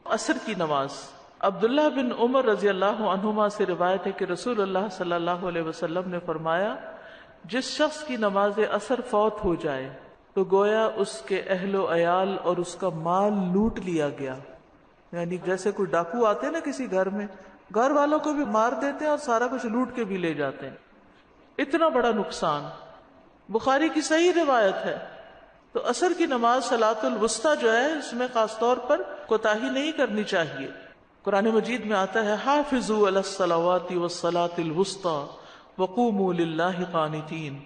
عصر کی نماز۔ عبداللہ بن عمر رضی اللہ عنہما سے روایت ہے کہ رسول اللہ صلی اللہ علیہ وسلم نے فرمایا، جس شخص کی نماز عصر فوت ہو جائے تو گویا اس کے اہل و عیال اور اس کا مال لوٹ لیا گیا۔ یعنی جیسے کوئی ڈاکو آتے ہیں نا کسی گھر میں، گھر والوں کو بھی مار دیتے ہیں اور سارا کچھ لوٹ کے بھی لے جاتے ہیں۔ اتنا بڑا نقصان، بخاری کی صحیح روایت ہے۔ تو عصر کی نماز صلاۃ الوسطی جو ہے، اس میں خاص طور پر کوتاہی نہیں کرنی چاہیے۔ قرآن مجید میں آتا ہے، حافظوا علی الصلوات والصلاۃ الوسطی وقوموا للہ قانتین،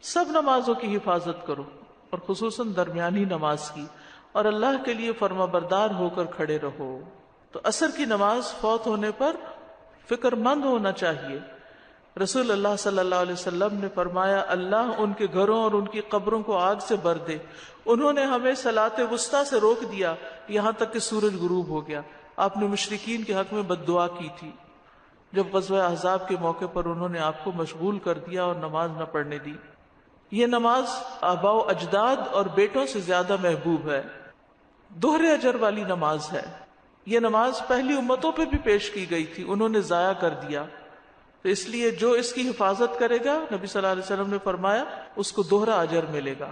سب نمازوں کی حفاظت کرو اور خصوصاً درمیانی نماز کی، اور اللہ کے لیے فرما بردار ہو کر کھڑے رہو۔ تو عصر کی نماز فوت ہونے پر فکر مند ہونا چاہیے۔ رسول اللہ صلی اللہ علیہ وسلم نے فرمایا، اللہ ان کے گھروں اور ان کی قبروں کو آگ سے بھر دے، انہوں نے ہمیں صلاۃ وسطیٰ سے روک دیا یہاں تک کہ سورج غروب ہو گیا۔ آپ نے مشرکین کے حق میں بد دعا کی تھی جب غزوہ احزاب کے موقع پر انہوں نے آپ کو مشغول کر دیا اور نماز نہ پڑھنے دی۔ یہ نماز آباء و اجداد اور بیٹوں سے زیادہ محبوب ہے، دوہرے اجر والی نماز ہے۔ یہ نماز پہلی امتوں پہ بھی پیش کی گئی تھی، انہوں نے ضائع کر دیا، تو اس لیے جو اس کی حفاظت کرے گا، نبی صلی اللہ علیہ وسلم نے فرمایا، اس کو دوہرا اجر ملے گا۔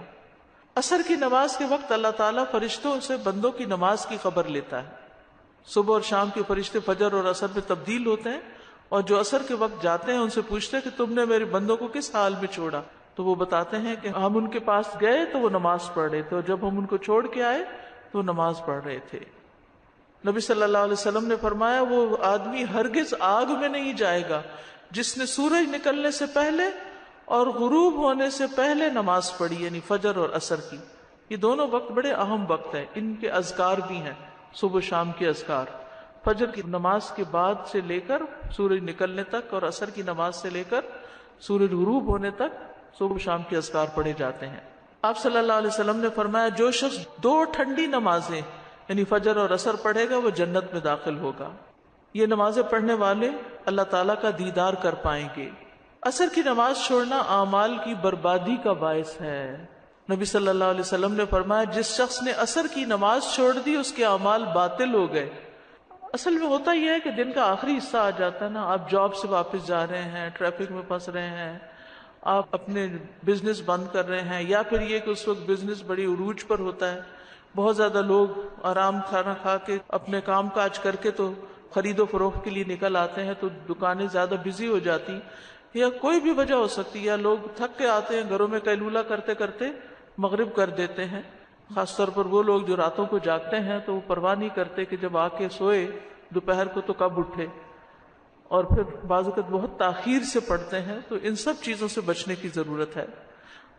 عصر کی نماز کے وقت اللہ تعالیٰ فرشتوں سے بندوں کی نماز کی خبر لیتا ہے۔ صبح اور شام کے فرشتے فجر اور عصر میں تبدیل ہوتے ہیں، اور جو عصر کے وقت جاتے ہیں ان سے پوچھتے ہیں کہ تم نے میرے بندوں کو کس حال میں چھوڑا، تو وہ بتاتے ہیں کہ ہم ان کے پاس گئے تو وہ نماز پڑھ رہے تھے، اور جب ہم ان کو چھوڑ کے آئے تو وہ نماز پڑھ رہے تھے۔ نبی صلی اللہ علیہ وسلم نے فرمایا، وہ آدمی ہرگز آگ میں نہیں جائے گا جس نے سورج نکلنے سے پہلے اور غروب ہونے سے پہلے نماز پڑھی، یعنی فجر اور عصر کی۔ یہ دونوں وقت بڑے اہم وقت ہیں، ان کے اذکار بھی ہیں، صبح و شام کے اذکار۔ فجر کی نماز کے بعد سے لے کر سورج نکلنے تک، اور عصر کی نماز سے لے کر سورج غروب ہونے تک صبح و شام کے اذکار پڑھے جاتے ہیں۔ آپ صلی اللہ علیہ وسلم نے فرمایا، جو شخص 2 ٹھنڈی نمازیں یعنی فجر اور عصر پڑھے گا وہ جنت میں داخل ہوگا۔ یہ نمازیں پڑھنے والے اللہ تعالیٰ کا دیدار کر پائیں گے۔ عصر کی نماز چھوڑنا اعمال کی بربادی کا باعث ہے۔ نبی صلی اللہ علیہ وسلم نے فرمایا، جس شخص نے عصر کی نماز چھوڑ دی اس کے اعمال باطل ہو گئے۔ اصل میں ہوتا یہ ہے کہ دن کا آخری حصہ آ جاتا ہے نا، آپ جاب سے واپس جا رہے ہیں، ٹریفک میں پھنس رہے ہیں، آپ اپنے بزنس بند کر رہے ہیں، یا پھر یہ کہ اس وقت بزنس بڑی عروج پر ہوتا ہے، بہت زیادہ لوگ آرام کھانا کھا کے اپنے کام کاج کر کے تو خرید و فروخت کے لیے نکل آتے ہیں، تو دکانیں زیادہ بزی ہو جاتی، یا کوئی بھی وجہ ہو سکتی، یا لوگ تھک کے آتے ہیں گھروں میں قیلولہ کرتے کرتے مغرب کر دیتے ہیں۔ خاص طور پر وہ لوگ جو راتوں کو جاگتے ہیں تو وہ پرواہ نہیں کرتے کہ جب آ کے سوئے دوپہر کو تو کب اٹھے، اور پھر بعض اوقات بہت تاخیر سے پڑھتے ہیں۔ تو ان سب چیزوں سے بچنے کی ضرورت ہے۔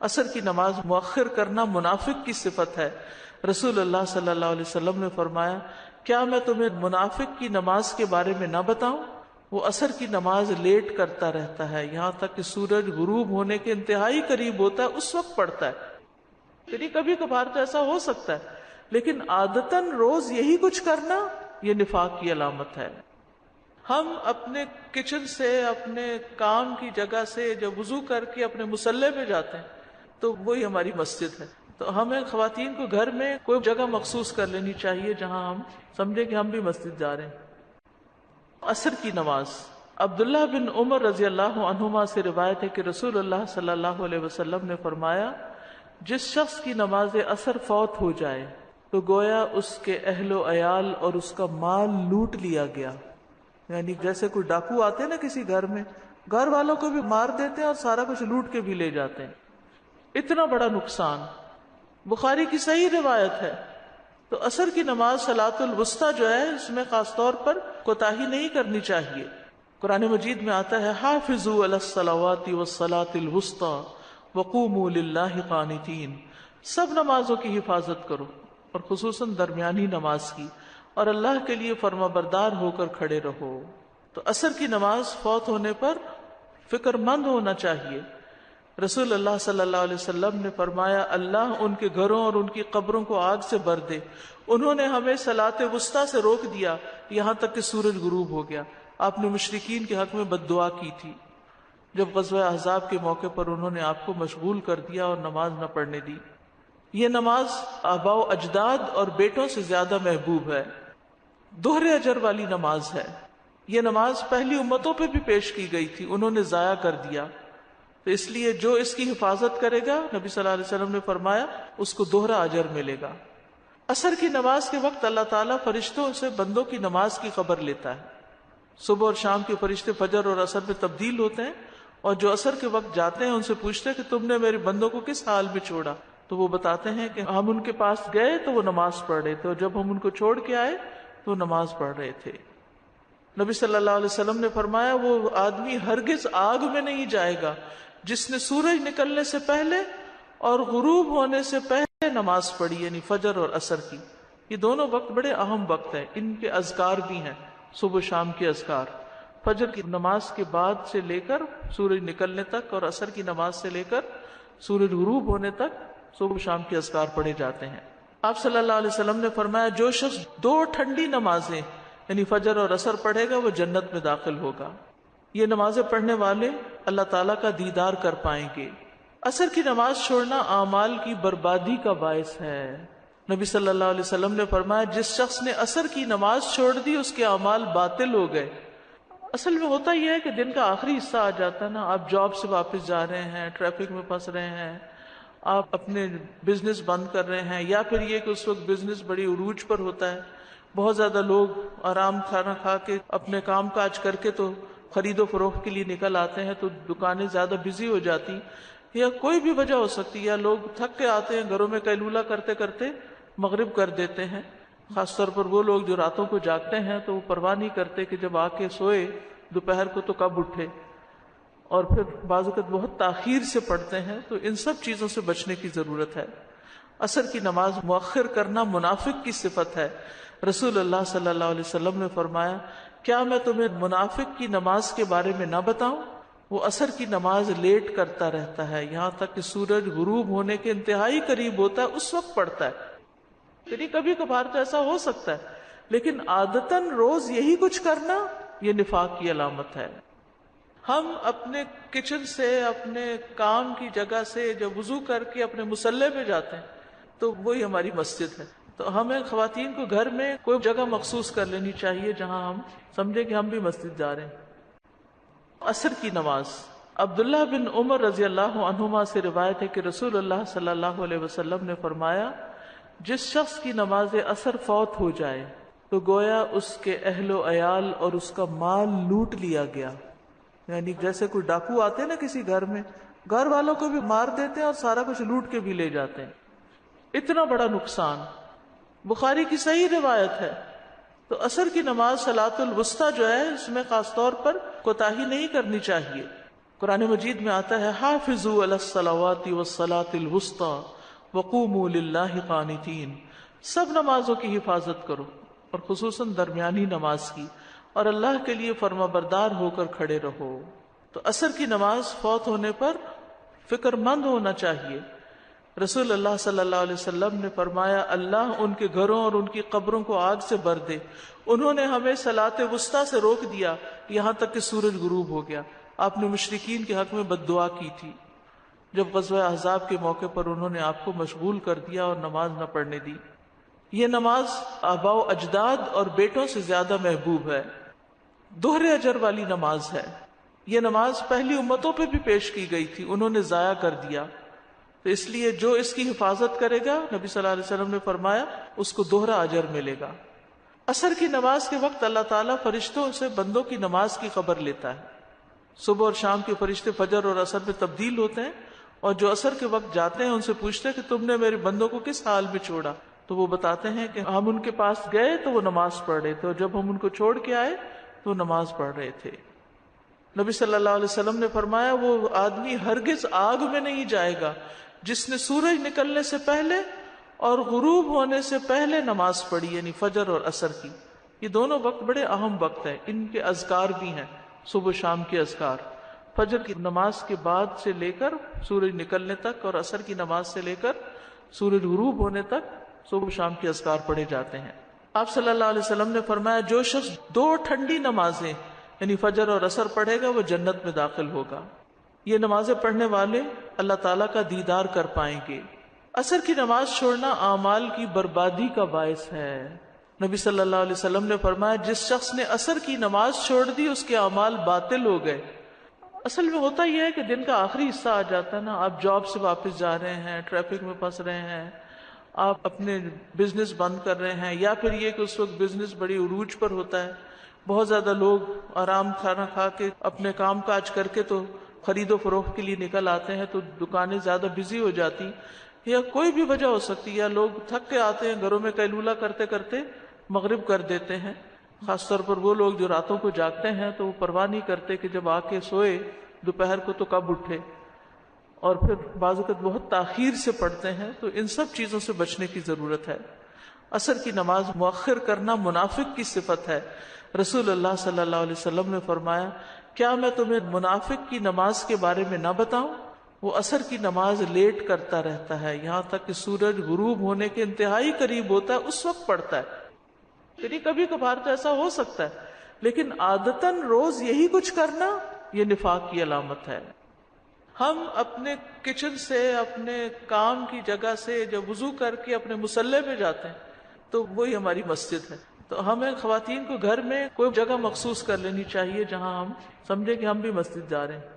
عصر کی نماز مؤخر کرنا منافق کی صفت ہے۔ رسول اللہ صلی اللہ علیہ وسلم نے فرمایا، کیا میں تمہیں منافق کی نماز کے بارے میں نہ بتاؤں؟ وہ عصر کی نماز لیٹ کرتا رہتا ہے یہاں تک کہ سورج غروب ہونے کے انتہائی قریب ہوتا ہے، اس وقت پڑھتا ہے۔ یعنی کبھی کبھار تو ایسا ہو سکتا ہے، لیکن عادتاً روز یہی کچھ کرنا یہ نفاق کی علامت ہے۔ ہم اپنے کچن سے، اپنے کام کی جگہ سے جب وضو کر کے اپنے مصلی پہ جاتے ہیں تو وہی ہماری مسجد ہے۔ تو ہمیں خواتین کو گھر میں کوئی جگہ مخصوص کر لینی چاہیے جہاں ہم سمجھیں کہ ہم بھی مسجد جا رہے ہیں۔ عصر کی نماز۔ عبداللہ بن عمر رضی اللہ عنہما سے روایت ہے کہ رسول اللہ صلی اللہ علیہ وسلم نے فرمایا، جس شخص کی نماز عصر فوت ہو جائے تو گویا اس کے اہل و عیال اور اس کا مال لوٹ لیا گیا۔ یعنی جیسے کوئی ڈاکو آتے ہیں نا کسی گھر میں، گھر والوں کو بھی مار دیتے ہیں اور سارا کچھ لوٹ کے بھی لے جاتے ہیں۔ اتنا بڑا نقصان، بخاری کی صحیح روایت ہے۔ تو عصر کی نماز صلاۃ الوسطی جو ہے، اس میں خاص طور پر کوتاہی نہیں کرنی چاہیے۔ قرآن مجید میں آتا ہے، حافظوا علی الصلوات والصلاۃ الوسطی وقوموا للہ قانتین، سب نمازوں کی حفاظت کرو اور خصوصاً درمیانی نماز کی، اور اللہ کے لیے فرما بردار ہو کر کھڑے رہو۔ تو عصر کی نماز فوت ہونے پر فکر مند ہونا چاہیے۔ رسول اللہ صلی اللہ علیہ وسلم نے فرمایا، اللہ ان کے گھروں اور ان کی قبروں کو آگ سے بھر دے، انہوں نے ہمیں صلاۃ وسطیٰ سے روک دیا یہاں تک کہ سورج غروب ہو گیا۔ آپ نے مشرکین کے حق میں بد دعا کی تھی جب غزوہ احزاب کے موقع پر انہوں نے آپ کو مشغول کر دیا اور نماز نہ پڑھنے دی۔ یہ نماز آباء و اجداد اور بیٹوں سے زیادہ محبوب ہے، دوہرے اجر والی نماز ہے. یہ نماز پہلی امتوں پہ بھی پیش کی گئی تھی، انہوں نے ضائع کر دیا، تو اس لیے جو اس کی حفاظت کرے گا، نبی صلی اللہ علیہ وسلم نے فرمایا، اس کو دوہرا اجر ملے گا. عصر کی نماز کے وقت اللہ تعالیٰ فرشتوں سے بندوں کی نماز کی خبر لیتا ہے. صبح اور شام کے فرشتے فجر اور عصر میں تبدیل ہوتے ہیں، اور جو عصر کے وقت جاتے ہیں ان سے پوچھتے ہیں کہ تم نے میرے بندوں کو کس حال میں چھوڑا، تو وہ بتاتے ہیں کہ ہم ان کے پاس گئے تو وہ نماز پڑھ رہے تھے، اور جب ہم ان کو چھوڑ کے آئے تو وہ نماز پڑھ رہے تھے. نبی صلی اللہ علیہ وسلم نے فرمایا، وہ آدمی ہرگز آگ میں نہیں جائے گا جس نے سورج نکلنے سے پہلے اور غروب ہونے سے پہلے نماز پڑھی، یعنی فجر اور عصر کی. یہ دونوں وقت بڑے اہم وقت ہیں، ان کے اذکار بھی ہیں، صبح شام کے اذکار. فجر کی نماز کے بعد سے لے کر سورج نکلنے تک، اور عصر کی نماز سے لے کر سورج غروب ہونے تک صبح شام کے اذکار پڑھے جاتے ہیں. آپ صلی اللہ علیہ وسلم نے فرمایا، جو شخص 2 ٹھنڈی نمازیں یعنی فجر اور عصر پڑھے گا وہ جنت میں داخل ہوگا. یہ نمازیں پڑھنے والے اللہ تعالیٰ کا دیدار کر پائیں گے. عصر کی نماز چھوڑنا اعمال کی بربادی کا باعث ہے. نبی صلی اللہ علیہ وسلم نے فرمایا، جس شخص نے عصر کی نماز چھوڑ دی اس کے اعمال باطل ہو گئے. اصل میں ہوتا یہ ہے کہ دن کا آخری حصہ آ جاتا ہے نا، آپ جاب سے واپس جا رہے ہیں، ٹریفک میں پھنس رہے ہیں، آپ اپنے بزنس بند کر رہے ہیں، یا پھر یہ کہ اس وقت بزنس بڑی عروج پر ہوتا ہے، بہت زیادہ لوگ آرام کھانا کھا کے اپنے کام کاج کر کے تو خرید و فروخت کے لیے نکل آتے ہیں، تو دکانیں زیادہ بزی ہو جاتی، یا کوئی بھی وجہ ہو سکتی، یا لوگ تھک کے آتے ہیں گھروں میں قیلولہ کرتے کرتے مغرب کر دیتے ہیں. خاص طور پر وہ لوگ جو راتوں کو جاگتے ہیں تو وہ پرواہ نہیں کرتے کہ جب آ کے سوئے دوپہر کو تو کب اٹھے، اور پھر بعض اوقات بہت تاخیر سے پڑھتے ہیں. تو ان سب چیزوں سے بچنے کی ضرورت ہے. عصر کی نماز مؤخر کرنا منافق کی صفت ہے. رسول اللہ صلی اللہ علیہ وسلم نے فرمایا، کیا میں تمہیں منافق کی نماز کے بارے میں نہ بتاؤں؟ وہ عصر کی نماز لیٹ کرتا رہتا ہے یہاں تک کہ سورج غروب ہونے کے انتہائی قریب ہوتا ہے، اس وقت پڑھتا ہے. یعنی کبھی کبھار تو ایسا ہو سکتا ہے، لیکن عادتاً روز یہی کچھ کرنا یہ نفاق کی علامت ہے. ہم اپنے کچن سے، اپنے کام کی جگہ سے جب وضو کر کے اپنے مصلی پہ جاتے ہیں تو وہی ہماری مسجد ہے. تو ہمیں خواتین کو گھر میں کوئی جگہ مخصوص کر لینی چاہیے جہاں ہم سمجھے کہ ہم بھی مسجد جا رہے ہیں. عصر کی نماز، عبداللہ بن عمر رضی اللہ عنہما سے روایت ہے کہ رسول اللہ صلی اللہ علیہ وسلم نے فرمایا، جس شخص کی نماز عصر فوت ہو جائے تو گویا اس کے اہل و عیال اور اس کا مال لوٹ لیا گیا. یعنی جیسے کوئی ڈاکو آتے ہیں نا کسی گھر میں، گھر والوں کو بھی مار دیتے ہیں اور سارا کچھ لوٹ کے بھی لے جاتے ہیں. اتنا بڑا نقصان. بخاری کی صحیح روایت ہے. تو عصر کی نماز صلاۃ الوسطیٰ جو ہے، اس میں خاص طور پر کوتاہی نہیں کرنی چاہیے. قرآن مجید میں آتا ہے، حافظوا علی الصلوات والصلاۃ الوسطیٰ وقوموا للہ قانتین. سب نمازوں کی حفاظت کرو، اور خصوصاً درمیانی نماز کی، اور اللہ کے لیے فرما بردار ہو کر کھڑے رہو. تو عصر کی نماز فوت ہونے پر فکر مند ہونا چاہیے. رسول اللہ صلی اللہ علیہ وسلم نے فرمایا، اللہ ان کے گھروں اور ان کی قبروں کو آگ سے بھر دے. انہوں نے ہمیں صلاۃ وسطیٰ سے روک دیا یہاں تک کہ سورج غروب ہو گیا. آپ نے مشرکین کے حق میں بد دعا کی تھی جب غزوہ احزاب کے موقع پر انہوں نے آپ کو مشغول کر دیا اور نماز نہ پڑھنے دی. یہ نماز آباء و اجداد اور بیٹوں سے زیادہ محبوب ہے. دوہرے اجر والی نماز ہے. یہ نماز پہلی امتوں پہ بھی پیش کی گئی تھی، انہوں نے ضائع کر دیا، تو اس لیے جو اس کی حفاظت کرے گا، نبی صلی اللہ علیہ وسلم نے فرمایا، اس کو دوہرا اجر ملے گا. عصر کی نماز کے وقت اللہ تعالیٰ فرشتوں سے بندوں کی نماز کی خبر لیتا ہے. صبح اور شام کے فرشتے فجر اور عصر میں تبدیل ہوتے ہیں، اور جو عصر کے وقت جاتے ہیں ان سے پوچھتے ہیں کہ تم نے میرے بندوں کو کس حال میں چھوڑا، تو وہ بتاتے ہیں کہ ہم ان کے پاس گئے تو وہ نماز پڑھ رہے تھے، اور جب ہم ان کو چھوڑ کے آئے تو وہ نماز پڑھ رہے تھے. نبی صلی اللہ علیہ وسلم نے فرمایا، وہ آدمی ہرگز آگ میں نہیں جائے گا جس نے سورج نکلنے سے پہلے اور غروب ہونے سے پہلے نماز پڑھی، یعنی فجر اور عصر کی. یہ دونوں وقت بڑے اہم وقت ہیں، ان کے اذکار بھی ہیں، صبح شام کے اذکار. فجر کی نماز کے بعد سے لے کر سورج نکلنے تک، اور عصر کی نماز سے لے کر سورج غروب ہونے تک صبح شام کے اذکار پڑھے جاتے ہیں. آپ صلی اللہ علیہ وسلم نے فرمایا، جو شخص 2 ٹھنڈی نمازیں یعنی فجر اور عصر پڑھے گا وہ جنت میں داخل ہوگا. یہ نمازیں پڑھنے والے اللہ تعالیٰ کا دیدار کر پائیں گے. عصر کی نماز چھوڑنا اعمال کی بربادی کا باعث ہے. نبی صلی اللہ علیہ وسلم نے فرمایا جس شخص نے عصر کی نماز چھوڑ دی اس کے اعمال باطل ہو گئے۔ اصل میں ہوتا یہ ہے کہ دن کا آخری حصہ آ جاتا ہے نا، آپ جاب سے واپس جا رہے ہیں، ٹریفک میں پھنس رہے ہیں، آپ اپنے بزنس بند کر رہے ہیں، یا پھر یہ کہ اس وقت بزنس بڑی عروج پر ہوتا ہے، بہت زیادہ لوگ آرام کھانا کھا کے اپنے کام کاج کر کے تو خرید و فروخت کے لیے نکل آتے ہیں، تو دکانیں زیادہ بزی ہو جاتی، یا کوئی بھی وجہ ہو سکتی، یا لوگ تھک کے آتے ہیں گھروں میں قیلولہ کرتے کرتے مغرب کر دیتے ہیں۔ خاص طور پر وہ لوگ جو راتوں کو جاگتے ہیں تو وہ پرواہ نہیں کرتے کہ جب آ کے سوئے دوپہر کو تو کب اٹھے، اور پھر بعض اوقات بہت تاخیر سے پڑھتے ہیں، تو ان سب چیزوں سے بچنے کی ضرورت ہے۔ عصر کی نماز مؤخر کرنا منافق کی صفت ہے۔ رسول اللہ صلی اللہ علیہ وسلم نے فرمایا کیا میں تمہیں منافق کی نماز کے بارے میں نہ بتاؤں؟ وہ عصر کی نماز لیٹ کرتا رہتا ہے یہاں تک کہ سورج غروب ہونے کے انتہائی قریب ہوتا ہے اس وقت پڑھتا ہے۔ یعنی کبھی کبھار تو ایسا ہو سکتا ہے، لیکن عادتاً روز یہی کچھ کرنا یہ نفاق کی علامت ہے۔ ہم اپنے کچن سے، اپنے کام کی جگہ سے جب وضو کر کے اپنے مصلی پہ جاتے ہیں تو وہی ہماری مسجد ہے، تو ہمیں خواتین کو گھر میں کوئی جگہ مخصوص کر لینی چاہیے جہاں ہم سمجھیں کہ ہم بھی مسجد جا رہے ہیں۔